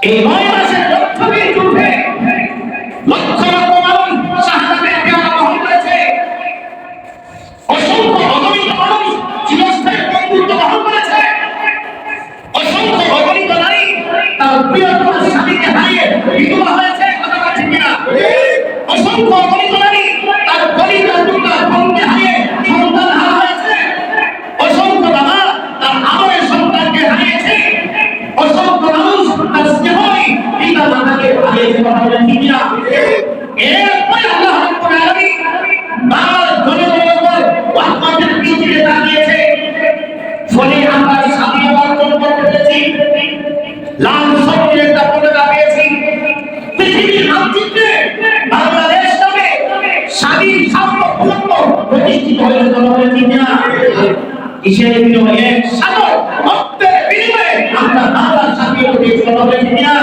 এই 9 মাসের লক্ষ্যবীর যুদ্ধে লক্ষ লক্ষ মানুষ শাহাদাতের পেয়ালা বহন করেছে, অসংখ্য অগণিত মানুষ চিরস্থায়ী বন্ধুত্ব বহন করেছে, অসংখ্য অগণিত নারী তার প্রিয়তম স্বামীকে হারিয়ে বিধবা হয়েছে, কথা বলছেন কিনা? অসংখ্য অগণিত নারী তার কলিজার টুকরা বোনকে হারিয়ে সন্তান হারা হয়েছে, অসংখ্য বাবা তার আমরের সন্তানকে হারিয়েছে, অসংখ্য মানুষ তার স্নেহী পিতা মাতাকে হারিয়েছে, কথা বলছেন কিনা? এরপরে আল্লাহ রাব্বুল আলামিন বাবার জনগণের উপর রহমতের দৃষ্টিতে তাকিয়েছে, ফলে আমরা স্বাধীনতা অর্জন করতে পেরেছি, লাল সবুজের একটা পতাকা পেয়েছি, পৃথিবীর মানচিত্রে বাংলাদেশ নামে স্বাধীন সার্বভৌমত্ব প্রতিষ্ঠিত হয়েছে, কথা বলছেন কিনা? কিসের বিনিময়ে? সাগর রক্তের বিনিময়ে আমরা বাংলার স্বাধীনতা পেয়েছি, কথা বলছেন কিনা?